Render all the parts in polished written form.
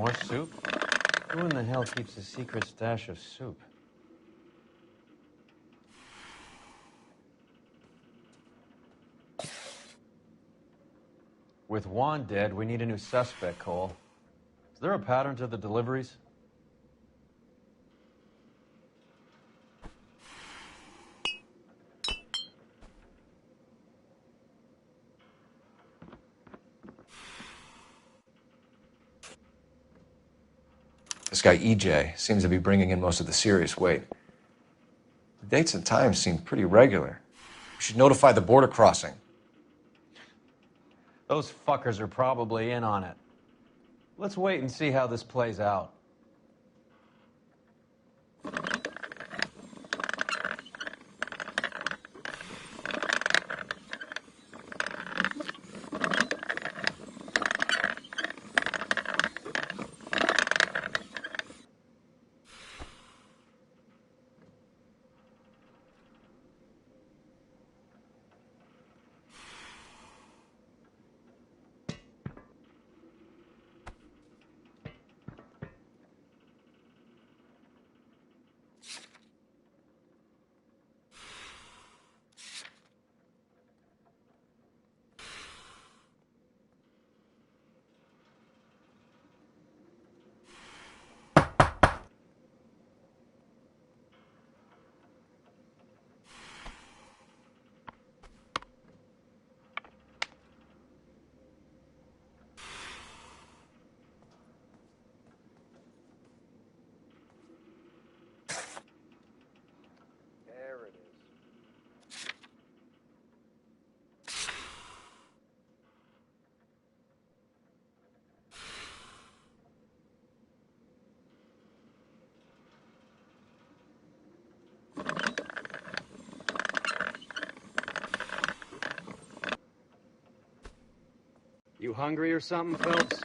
More soup? Who in the hell keeps a secret stash of soup? With Juan dead, we need a new suspect, Cole. Is there a pattern to the deliveries? This guy, EJ, seems to be bringing in most of the serious weight. The dates and times seem pretty regular. We should notify the border crossing. Those fuckers are probably in on it. Let's wait and see how this plays out. You hungry or something, Phelps?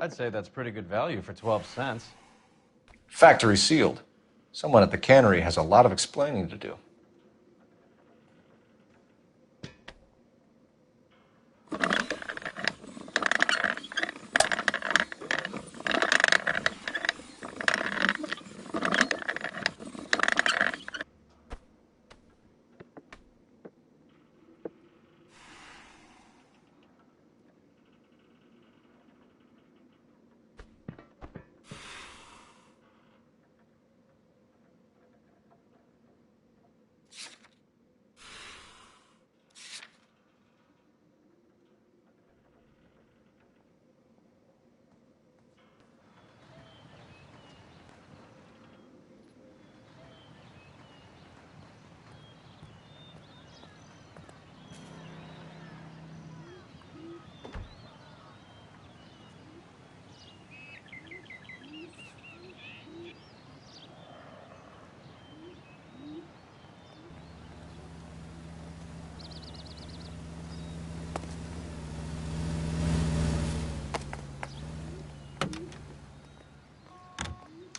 I'd say that's pretty good value for 12 cents. Factory sealed. Someone at the cannery has a lot of explaining to do.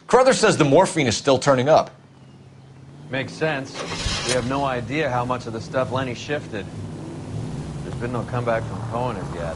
Carruthers says the morphine is still turning up. Makes sense. We have no idea how much of the stuff Lenny shifted. There's been no comeback from Cohen as yet.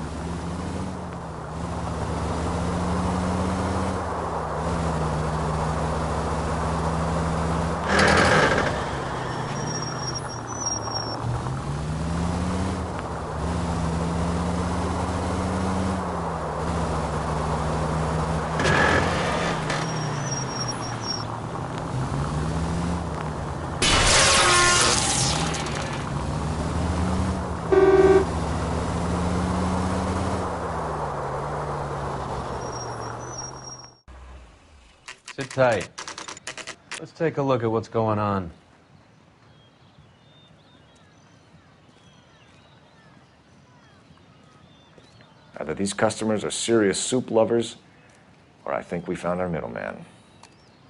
Sit tight. Let's take a look at what's going on. Either these customers are serious soup lovers, or I think we found our middleman.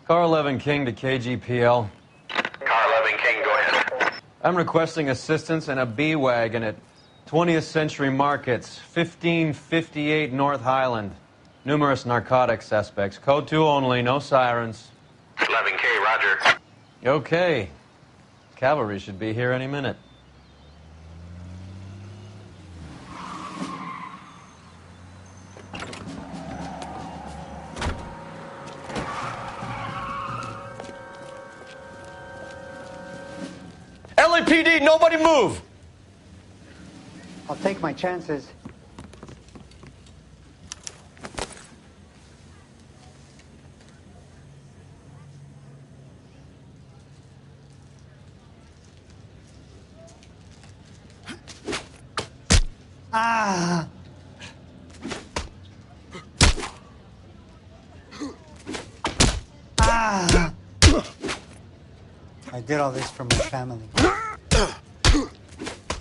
Car 11 King to KGPL. Car 11 King, go ahead. I'm requesting assistance in a B-Wagon at 20th Century Markets, 1558 North Highland. Numerous narcotic suspects. Code 2 only, no sirens. 11K, roger. Okay. Cavalry should be here any minute. LAPD, nobody move! I'll take my chances. Ah! Ah! I did all this for my family.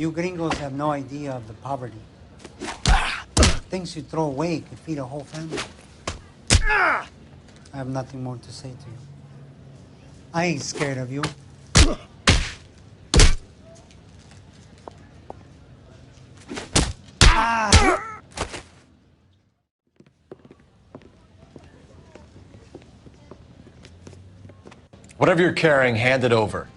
You gringos have no idea of the poverty. Things you throw away could feed a whole family. I have nothing more to say to you. I ain't scared of you. Ah! Whatever you're carrying, hand it over.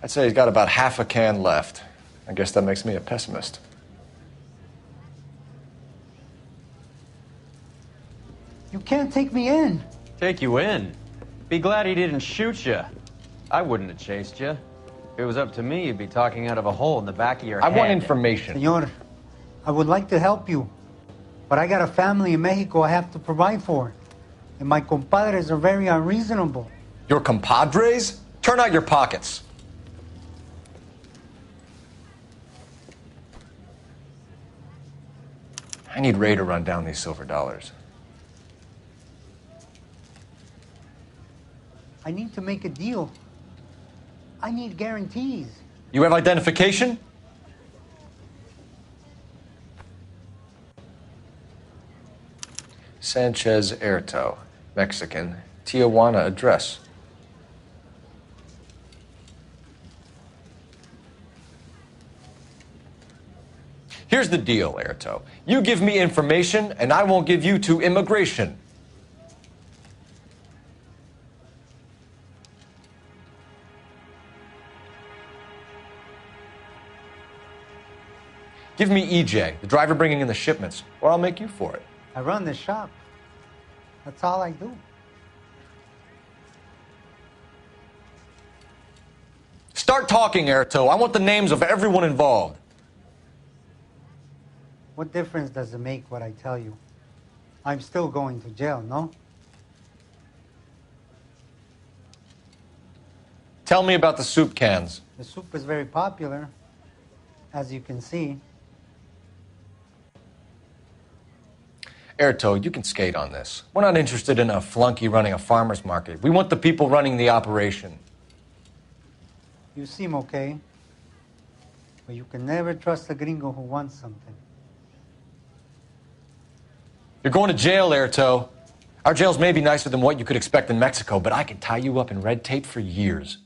I'd say he's got about half a can left. I guess that makes me a pessimist. You can't take me in. Take you in? Be glad he didn't shoot you. I wouldn't have chased you. If it was up to me, you'd be talking out of a hole in the back of your head. I want information. Senor, I would like to help you, but I got a family in Mexico I have to provide for. And my compadres are very unreasonable. Your compadres? Turn out your pockets. I need Ray to run down these silver dollars. I need to make a deal. I need guarantees. You have identification? Sanchez Erto, Mexican, Tijuana address. Here's the deal, Erto. You give me information, and I won't give you to immigration. Give me EJ, the driver bringing in the shipments, or I'll make you for it. I run the shop. That's all I do. Start talking, Erto. I want the names of everyone involved. What difference does it make what I tell you? I'm still going to jail, no? Tell me about the soup cans. The soup is very popular, as you can see. Erto, you can skate on this. We're not interested in a flunky running a farmer's market. We want the people running the operation. You seem okay, but you can never trust a gringo who wants something. You're going to jail, Erto. Our jails may be nicer than what you could expect in Mexico, but I can tie you up in red tape for years.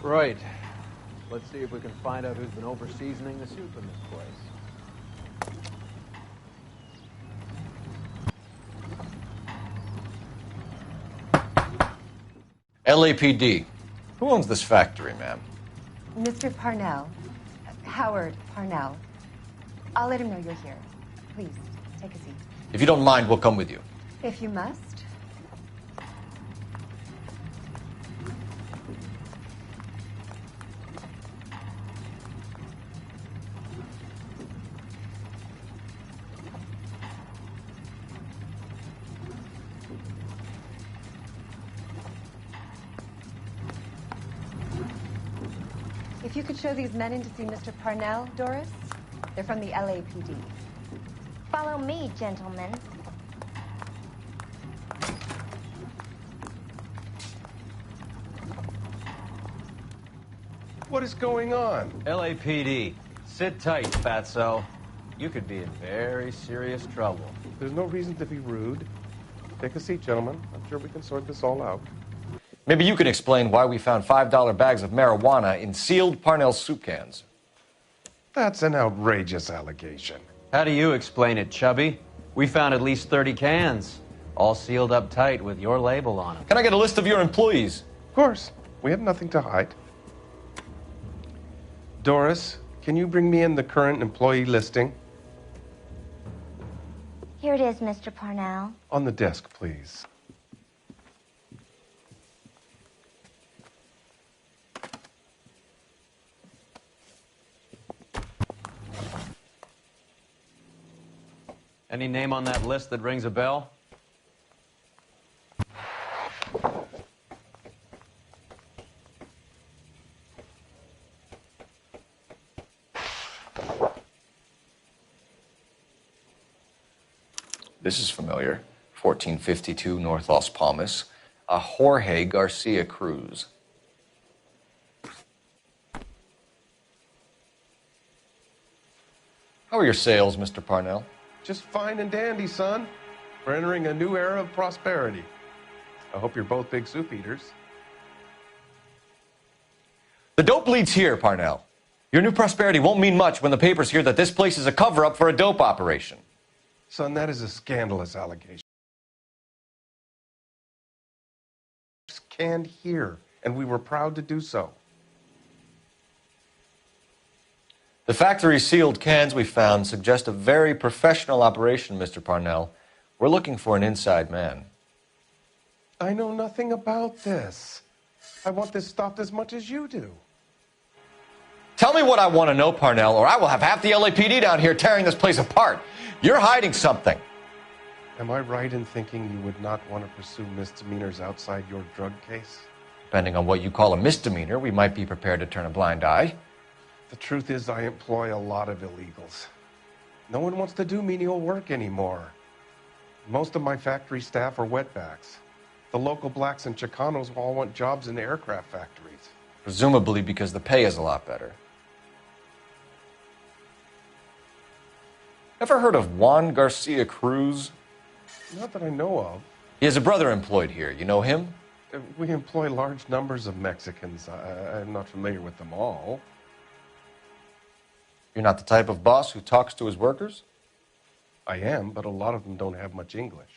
Right. Let's see if we can find out who's been over-seasoning the soup in this place. LAPD. Who owns this factory, ma'am? Mr. Parnell. Howard Parnell. I'll let him know you're here. Please, take a seat. If you don't mind, we'll come with you. If you must. If you could show these men in to see Mr. Parnell, Doris. They're from the LAPD. Follow me, gentlemen. What is going on? LAPD. Sit tight, fatso. You could be in very serious trouble. There's no reason to be rude. Take a seat, gentlemen. I'm sure we can sort this all out. Maybe you can explain why we found $5 bags of marijuana in sealed Parnell soup cans. That's an outrageous allegation. How do you explain it, Chubby? We found at least 30 cans, all sealed up tight with your label on them. Can I get a list of your employees? Of course. We have nothing to hide. Doris, can you bring me in the current employee listing? Here it is, Mr. Parnell. On the desk, please. Any name on that list that rings a bell? This is familiar. 1452 North Las Palmas. A Jorge Garcia Cruz. How are your sales, Mr. Parnell? Just fine and dandy, son. We're entering a new era of prosperity. I hope you're both big soup eaters. The dope leads here, Parnell. Your new prosperity won't mean much when the papers hear that this place is a cover-up for a dope operation. Son, that is a scandalous allegation. Canned here, and we were proud to do so. The factory sealed cans we found suggest a very professional operation, Mr. Parnell. We're looking for an inside man. I know nothing about this. I want this stopped as much as you do. Tell me what I want to know, Parnell, or I will have half the LAPD down here tearing this place apart. You're hiding something. Am I right in thinking you would not want to pursue misdemeanors outside your drug case? Depending on what you call a misdemeanor, we might be prepared to turn a blind eye. The truth is, I employ a lot of illegals. No one wants to do menial work anymore. Most of my factory staff are wetbacks. The local blacks and Chicanos all want jobs in aircraft factories. Presumably because the pay is a lot better. Ever heard of Juan Garcia Cruz? Not that I know of. He has a brother employed here. You know him? We employ large numbers of Mexicans. I'm not familiar with them all. You're not the type of boss who talks to his workers? I am, but a lot of them don't have much English.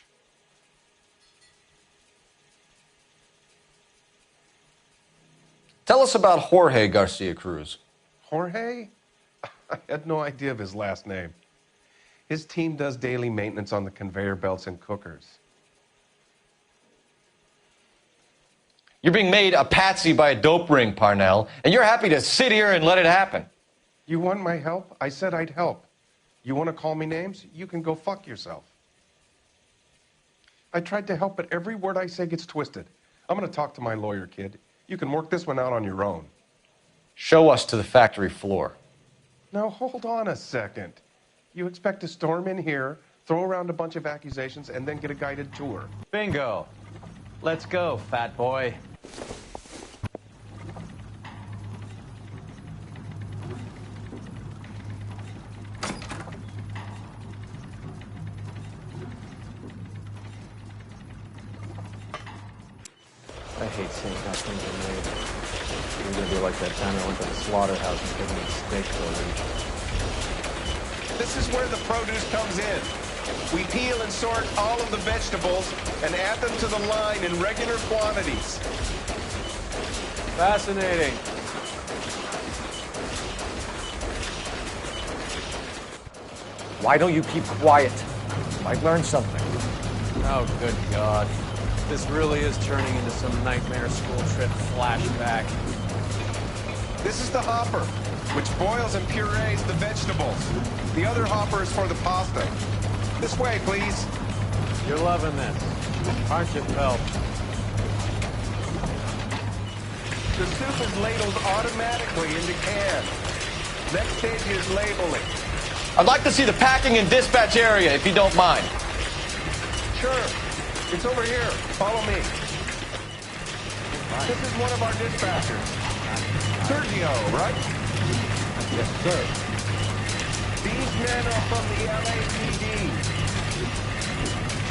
Tell us about Jorge Garcia Cruz. Jorge? I had no idea of his last name. His team does daily maintenance on the conveyor belts and cookers. You're being made a patsy by a dope ring, Parnell, and you're happy to sit here and let it happen. You want my help? I said I'd help. You want to call me names? You can go fuck yourself. I tried to help, but every word I say gets twisted. I'm going to talk to my lawyer, kid. You can work this one out on your own. Show us to the factory floor. Now, hold on a second. You expect to storm in here, throw around a bunch of accusations, and then get a guided tour. Bingo. Let's go, fat boy. I hate seeing how things are made. We're gonna be like that time I went to the slaughterhouse and couldn't eat steak for a week. This is where the produce comes in. We peel and sort all of the vegetables and add them to the line in regular quantities. Fascinating. Why don't you keep quiet? Might learn something. Oh, good God. This really is turning into some nightmare school trip flashback. This is the hopper, which boils and purees the vegetables. The other hopper is for the pasta. This way, please. You're loving this, aren't you, Phelps? The soup is ladled automatically into cans. Next stage is labeling. I'd like to see the packing and dispatch area, if you don't mind. Sure. It's over here. Follow me. This is one of our dispatchers. Sergio, right? Yes, sir. These men are from the LAPD.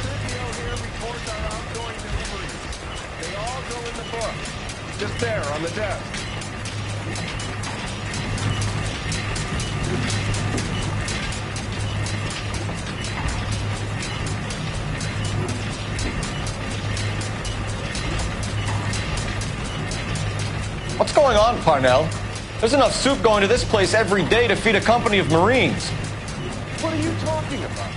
Sergio here reports our outgoing deliveries. They all go in the book. Just there on the desk. What's going on, Parnell? There's enough soup going to this place every day to feed a company of Marines. What are you talking about?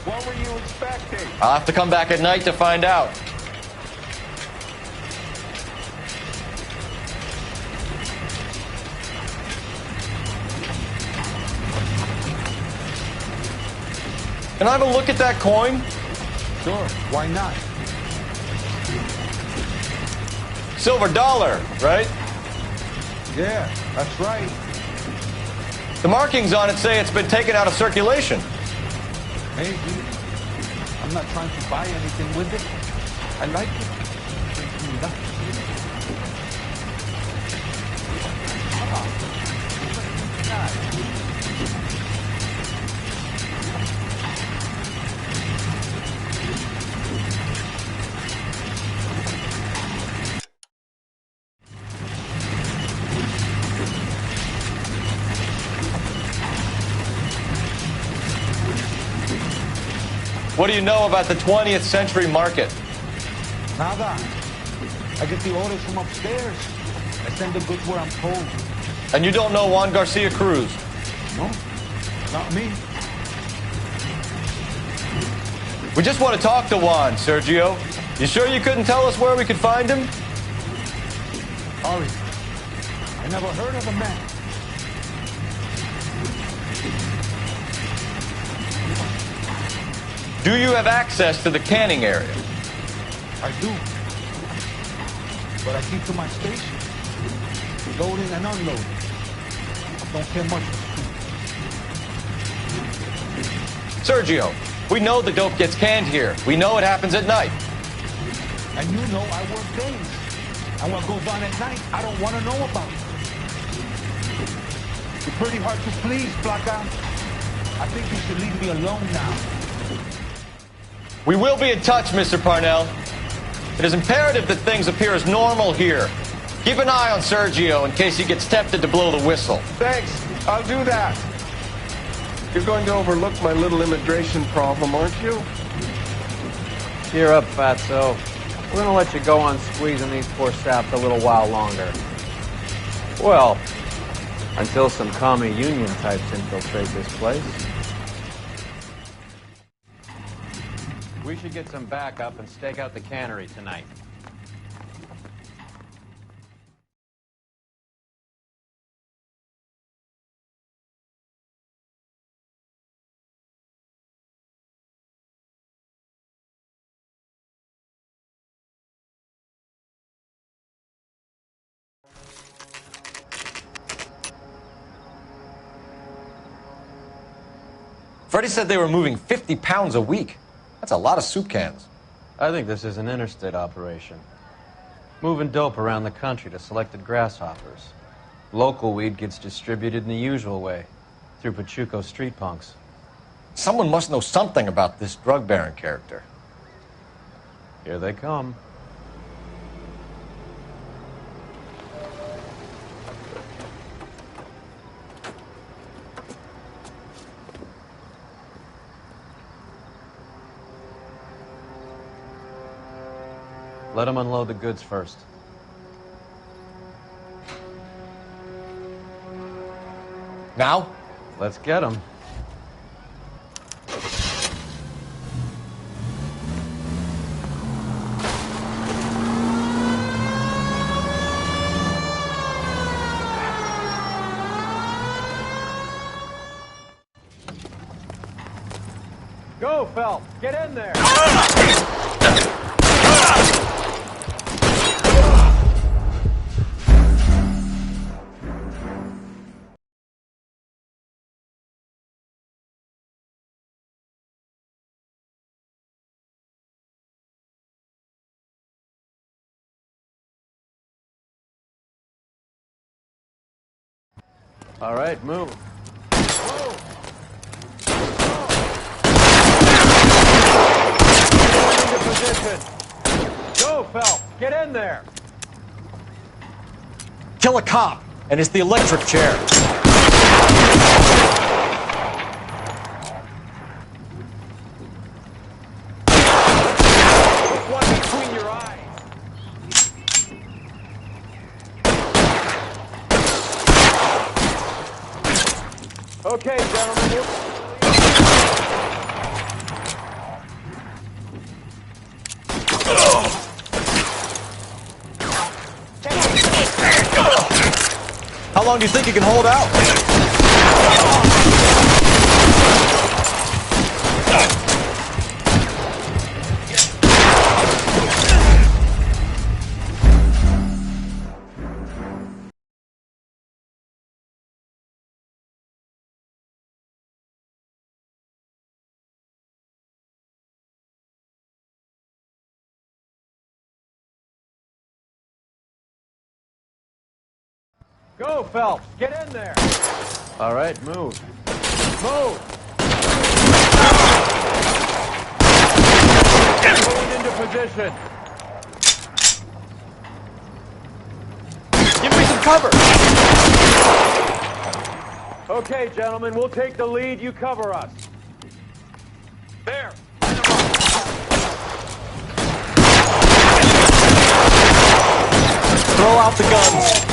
What were you expecting? I'll have to come back at night to find out. Can I have a look at that coin? Sure, why not? Silver dollar, right? Yeah, that's right. The markings on it say it's been taken out of circulation. Maybe. I'm not trying to buy anything with it. I like it. What do you know about the 20th century market? Nada. I get the orders from upstairs. I send the goods where I'm told. And you don't know Juan Garcia Cruz? No, not me. We just want to talk to Juan, Sergio. You sure you couldn't tell us where we could find him? Sorry. I never heard of the man. Do you have access to the canning area? I do. But I keep to my station. Loading and unloading. Don't care much for speed. Sergio, we know the dope gets canned here. We know it happens at night. And you know I work days. And what goes on at night, I don't want to know about it. You're pretty hard to please, Flaca. I think you should leave me alone now. We will be in touch, Mr. Parnell. It is imperative that things appear as normal here. Keep an eye on Sergio in case he gets tempted to blow the whistle. Thanks. I'll do that. You're going to overlook my little immigration problem, aren't you? Cheer up, Fatso. We're gonna let you go on squeezing these poor saps a little while longer. Well, until some commie union types infiltrate this place. We should get some backup and stake out the cannery tonight. Freddie said they were moving 50 pounds a week. That's a lot of soup cans. I think this is an interstate operation. Moving dope around the country to selected grasshoppers. Local weed gets distributed in the usual way, through Pachuco street punks. Someone must know something about this drug baron character. Here they come. Let them unload the goods first. Now? Let's get them. Go, Phelps! Get in there! All right, move. Into position. Go, Phelps. Get in there. Kill a cop, and it's the electric chair. Put one between your eyes. Okay, gentlemen. How long do you think you can hold out? Go, Phelps. Get in there. All right, move. Move. Moving into position. Give me some cover! Okay, gentlemen, we'll take the lead. You cover us. There. Line 'em Throw out the guns.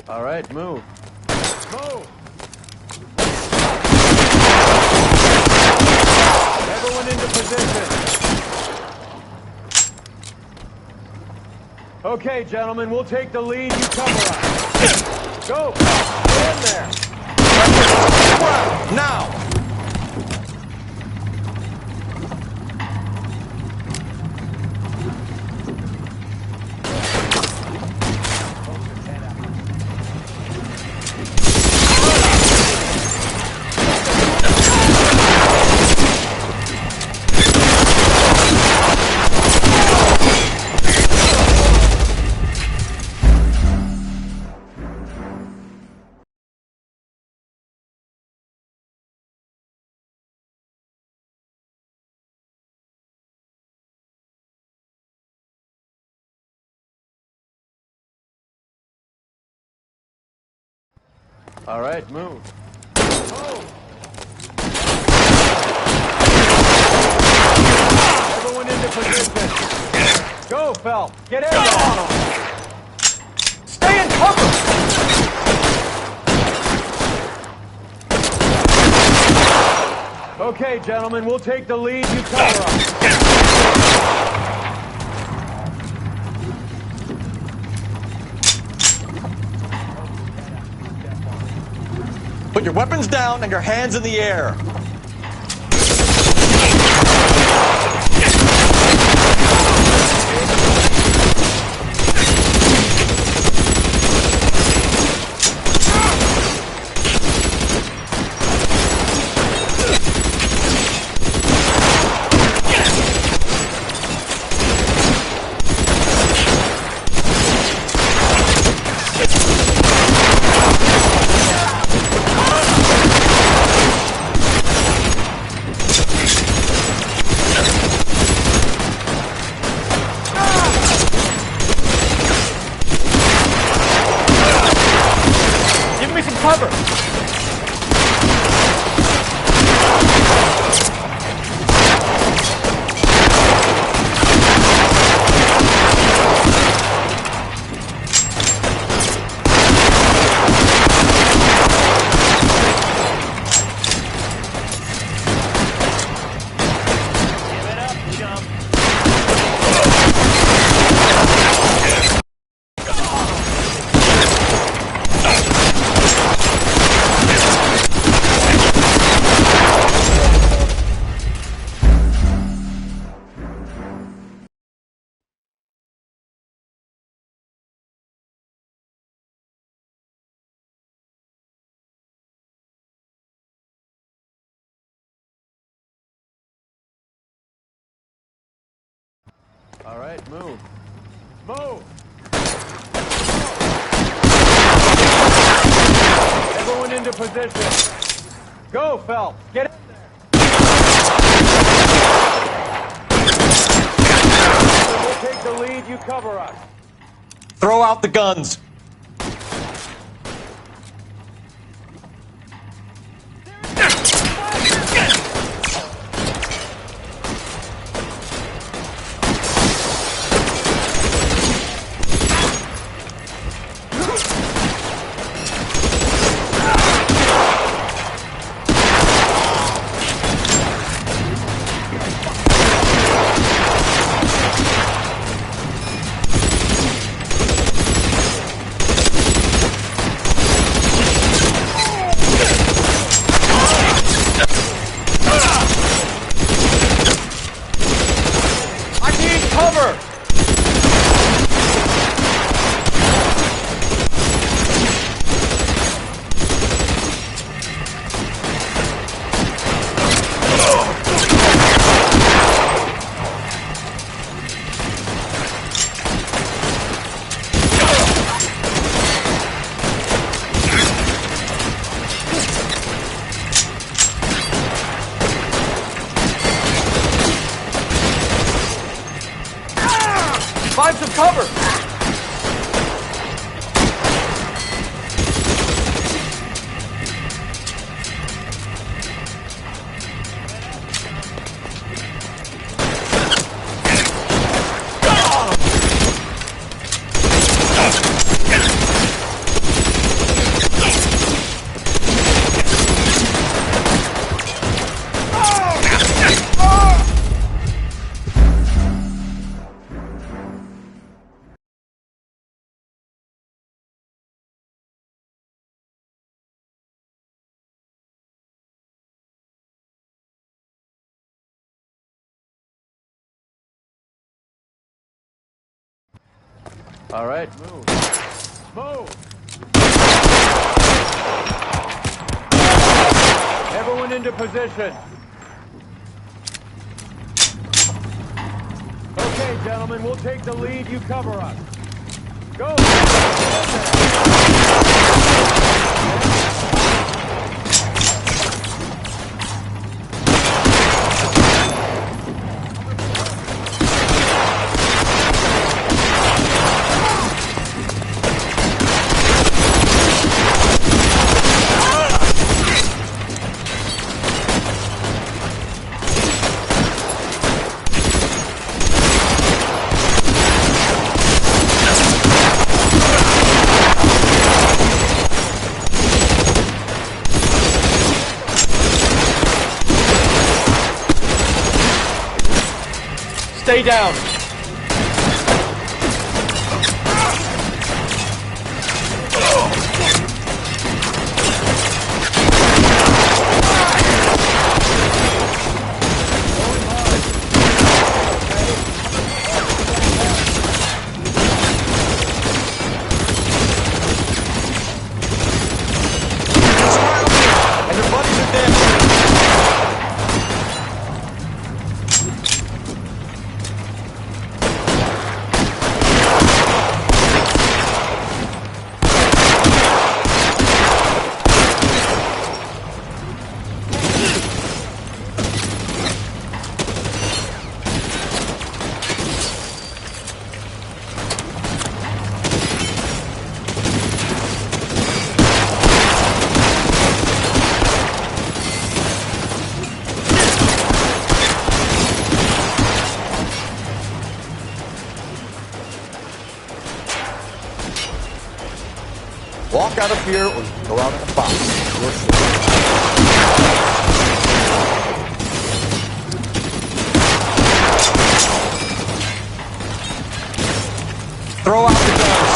All right, move. Move! Everyone into position. Okay, gentlemen, we'll take the lead. You cover us. Go! Get in there! Now! All right, move. Move! Everyone into position. Go, Phelps. Get in there. Stay in cover. Okay, gentlemen, we'll take the lead. You cover us. Put your weapons down and your hands in the air. Cover! All right, move. Move! Everyone into position. Go, Phelps. Get in there. We'll take the lead. You cover us. Throw out the guns. Find some cover! All right, move. Move! Everyone into position. Okay, gentlemen, we'll take the lead. You cover us. Go! Stay down. Walk out of here or go out in a box. Your choice. Throw out the guns.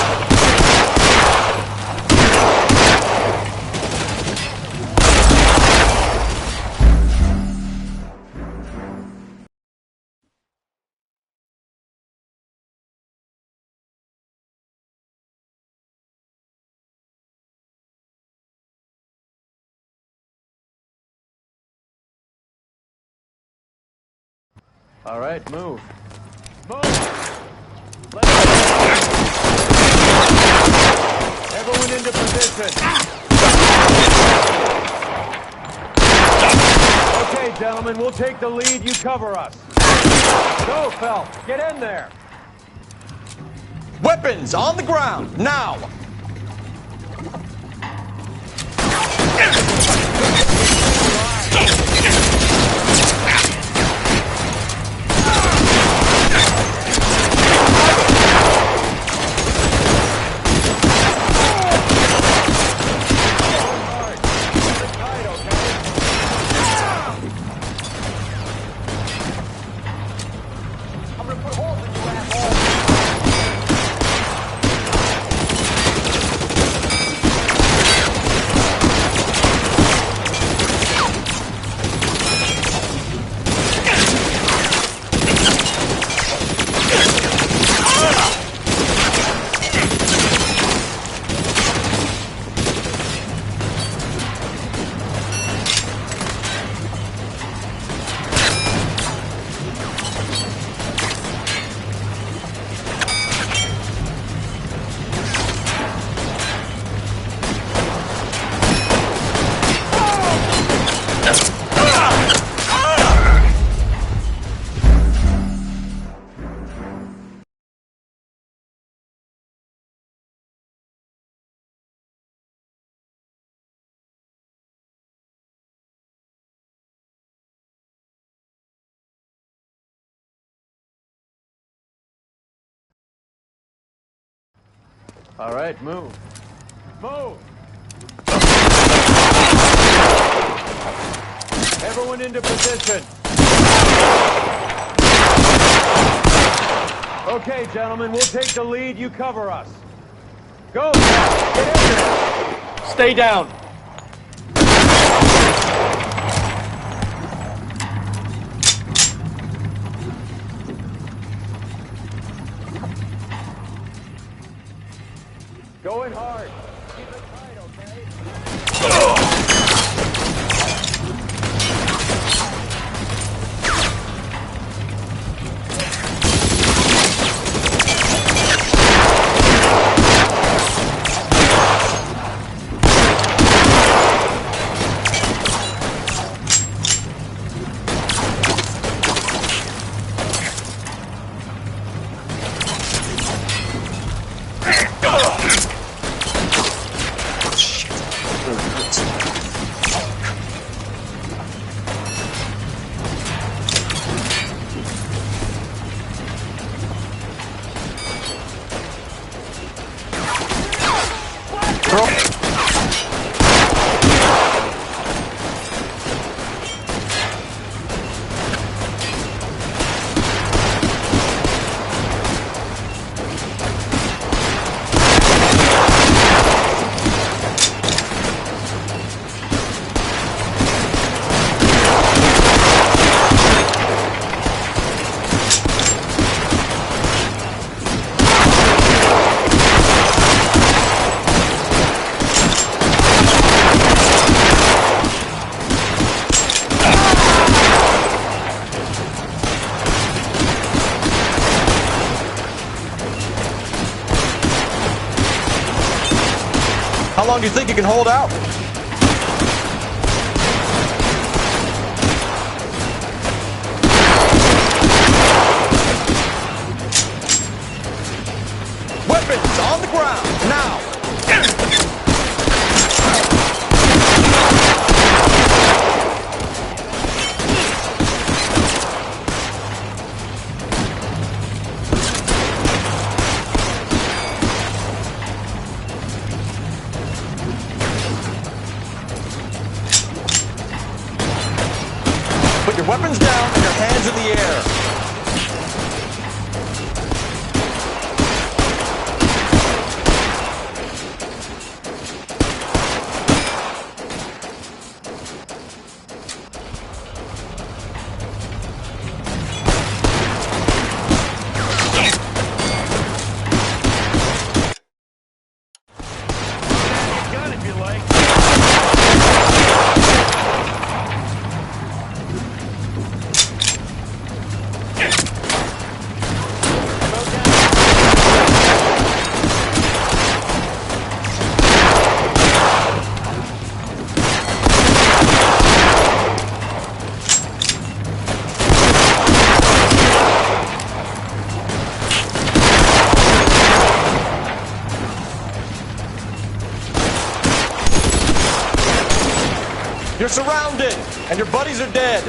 All right, move. Move! Everyone into position. Okay, gentlemen, we'll take the lead. You cover us. Go, Phelps. Get in there. Weapons on the ground, now! All right, move. Move! Everyone into position. Okay, gentlemen, we'll take the lead. You cover us. Go! Get in there! Stay down. Going hard. Keep it tight, okay? How long do you think you can hold out? Weapons on the ground, now! Put your weapons down and your hands in the air. Gun if you like. You're surrounded, and your buddies are dead.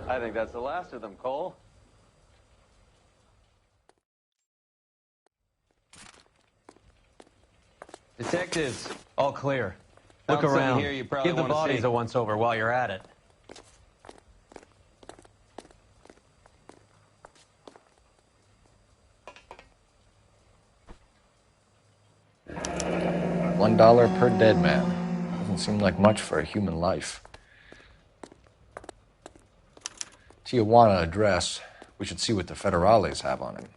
I think that's the last of them, Cole. Detectives, all clear. Look Found something around. here you probably Give the wanna bodies see. a once-over while you're at it. $1 per dead man. Doesn't seem like much for a human life. Tijuana address. We should see what the federales have on him.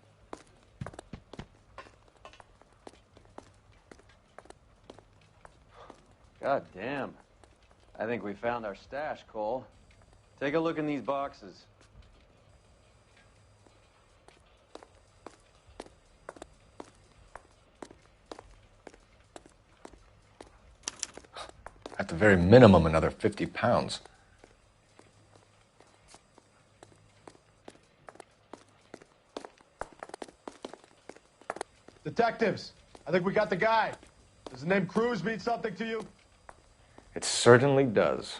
God damn. I think we found our stash, Cole. Take a look in these boxes. At the very minimum, another 50 pounds. Detectives, I think we got the guy. Does the name Cruz mean something to you? It certainly does.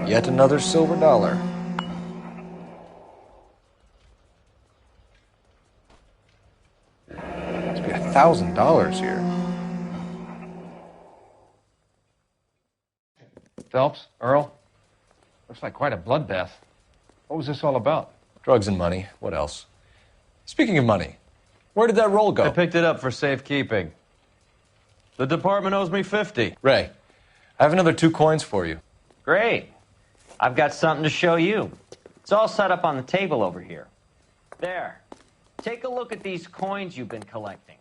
Yet another silver dollar. Must be $1,000 here. Phelps, Earl, looks like quite a bloodbath. What was this all about? Drugs and money. What else? Speaking of money, where did that roll go? I picked it up for safekeeping. The department owes me 50. Ray, I have another 2 coins for you. Great. I've got something to show you. It's all set up on the table over here. There. Take a look at these coins you've been collecting.